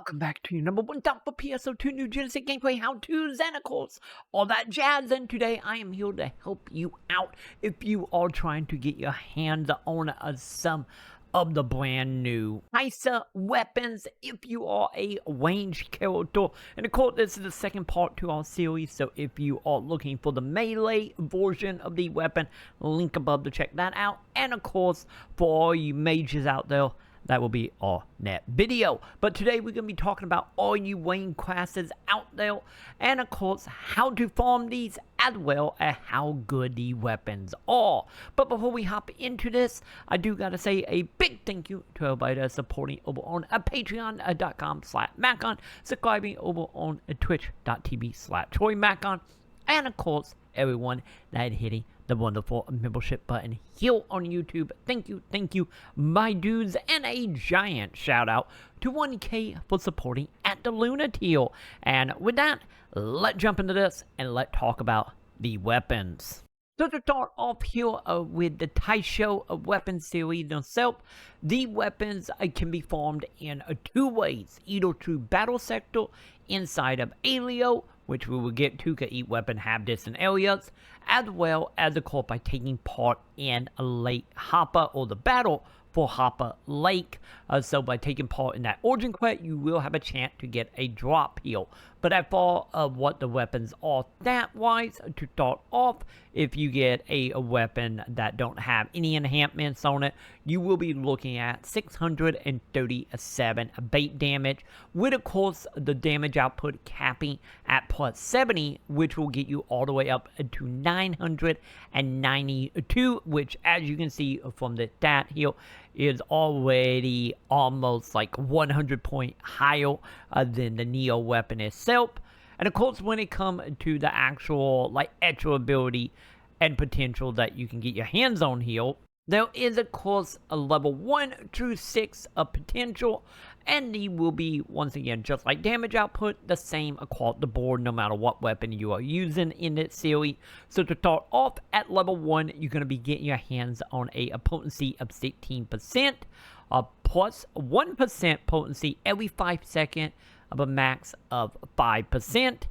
Welcome back to your number one top for PSO2 New Genesis gameplay how-tos and of course all that jazz, and today I am here to help you out if you are trying to get your hands on some of the brand new Tisah Weapons if you are a ranged character. And of course this is the second part to our series, so if you are looking for the melee version of the weapon, link above to check that out. And of course for all you mages out there, that will be our next video. But today we're going to be talking about all you range classes out there, and of course how to farm these, as well as how good the weapons are. But before we hop into this, I do got to say a big thank you to everybody that's supporting over on patreon.com/Maconn, subscribing over on twitch.tv/TroyMaconn, and of course everyone that hitting the wonderful membership button here on YouTube. Thank you, my dudes, and a giant shout out to 1K for supporting at the Lunateal. And with that, let's jump into this and let's talk about the weapons. So to start off here with the Tisah Weapons series itself, the weapons can be farmed in two ways, either through Battle Sector inside of Alio, which we will get to because each weapon have different areas, as well as of course by taking part in a Lake Hopper or the battle for Hopper Lake. So by taking part in that origin quest, you will have a chance to get a drop here. But as far as what the weapons are stat-wise, to start off, if you get a weapon that don't have any enhancements on it, you will be looking at 637 bait damage, with of course the damage output capping at plus 70, which will get you all the way up to 992, which as you can see from the stat here, is already almost like 100 point higher than the Neo weapon itself. And of course when it comes to the actual like extra ability and potential that you can get your hands on here, there is of course a level 1 through 6 of potential, and they will be, once again, just like damage output, the same across the board no matter what weapon you are using in this series. So to start off at level 1, you're going to be getting your hands on a potency of 16%, plus 1% potency every 5 seconds of a max of 5%.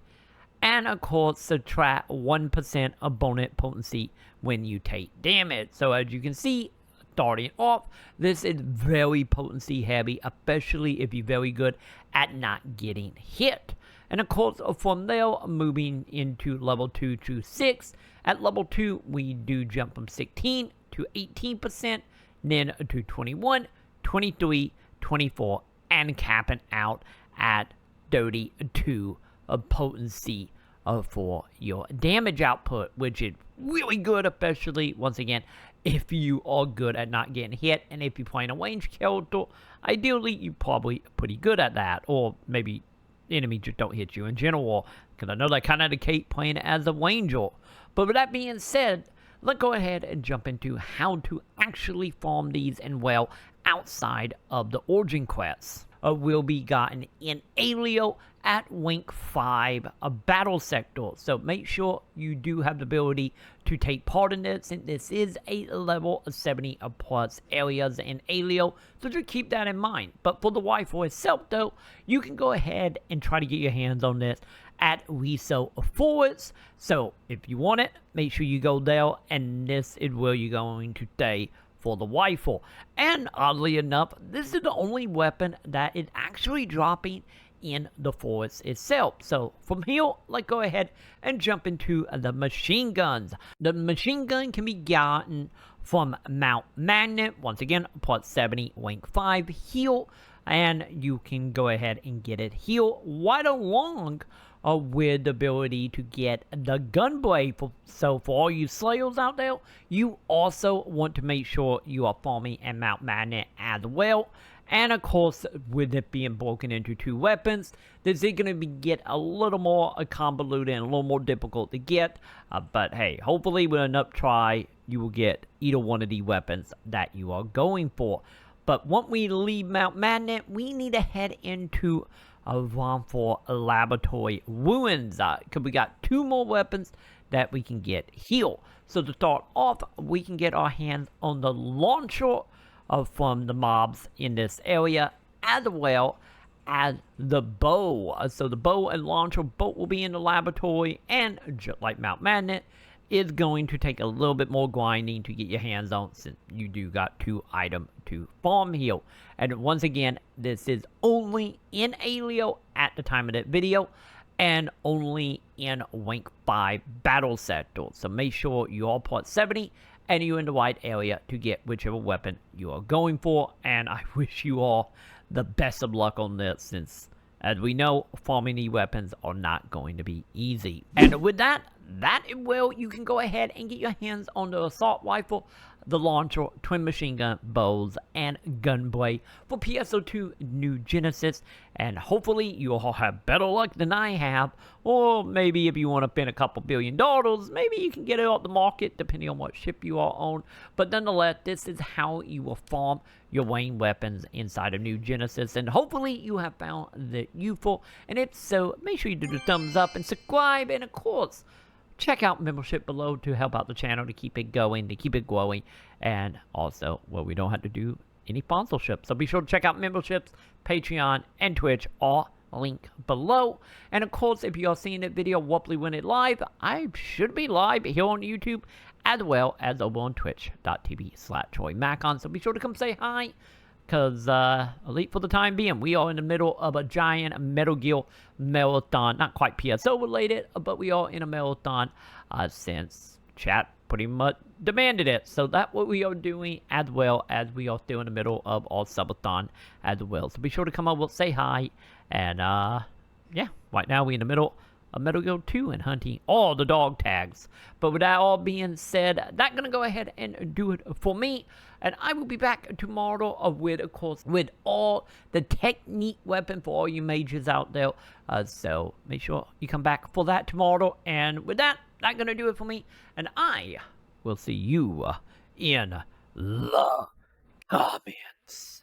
And of course, subtract 1% of bonus potency when you take damage. So as you can see, starting off, this is very potency heavy, especially if you're very good at not getting hit. And of course, from there, moving into level 2 to 6. At level 2, we do jump from 16 to 18%, then to 21, 23, 24, and capping out at 32 of potency for your damage output, which is really good, especially once again if you are good at not getting hit. And if you're playing a ranged character, ideally you're probably pretty good at that, or maybe enemies just don't hit you in general, because I know that kind of the case playing as a ranger. But with that being said, let's go ahead and jump into how to actually farm these and well outside of the origin quests. Will be gotten in Alio at rank 5 battle sector. So make sure you do have the ability to take part in this, and this is a level of 70 plus areas in Alio, so just keep that in mind. But for the rifle itself though, you can go ahead and try to get your hands on this at Reso Forwards. So if you want it, make sure you go there, and this is where you're going to stay for the rifle. And oddly enough, this is the only weapon that is actually dropping in the forest itself. So from here, let's go ahead and jump into the machine guns. The machine gun can be gotten from Mount Magnet, once again plus 70 rank 5 heal, and you can go ahead and get it here right along with the ability to get the gunblade. So for all you slayers out there, you also want to make sure you are farming at Mount Magnet as well. And of course, with it being broken into two weapons, this is going to get a little more convoluted and a little more difficult to get. But hey, hopefully with enough try, you will get either one of the weapons that you are going for. But once we leave Mount Magnet, we need to head into for Laboratory Ruins, because we got two more weapons that we can get here. So to start off, we can get our hands on the launcher from the mobs in this area, as well as the bow. So the bow and launcher both will be in the laboratory, and just like Mount Magnet, is going to take a little bit more grinding to get your hands on, since you do got 2 items to farm here. And once again, this is only in Alio at the time of that video, and only in rank 5 battle sector. So make sure you are part 70 and you're in the right area to get whichever weapon you are going for. And I wish you all the best of luck on this, since as we know, farming these weapons are not going to be easy. And with that you can go ahead and get your hands on the assault rifle, the launcher, twin machine gun, bows, and gunblade for PSO2 New Genesis. And hopefully you all have better luck than I have, or maybe if you want to spend a couple $1 billion, maybe you can get it off the market depending on what ship you are on. But nonetheless, this is how you will farm your Wayne weapons inside of New Genesis, and hopefully you have found that useful. And if so, make sure you do the thumbs up and subscribe, and of course, check out membership below to help out the channel, to keep it going, to keep it growing, and also, well, we don't have to do any sponsorship. So be sure to check out memberships, Patreon, and Twitch, all link below. And of course, if you are seeing that video roughly when it live, I should be live here on YouTube, as well as over on twitch.tv/TroyMaconn. So be sure to come say hi, because at least for the time being, we are in the middle of a giant Metal Gear marathon. Not quite PSO related, but we are in a marathon since chat pretty much demanded it. So that's what we are doing, as well as we are still in the middle of our subathon as well. So be sure to come over, say hi, and yeah, right now we're in the middle of Metal Gear 2 and hunting all the dog tags. But with that all being said, that's gonna go ahead and do it for me. And I will be back tomorrow with, of course, with all the technique weapon for all you mages out there. So make sure you come back for that tomorrow. And with that, that's gonna do it for me. And I will see you in the comments.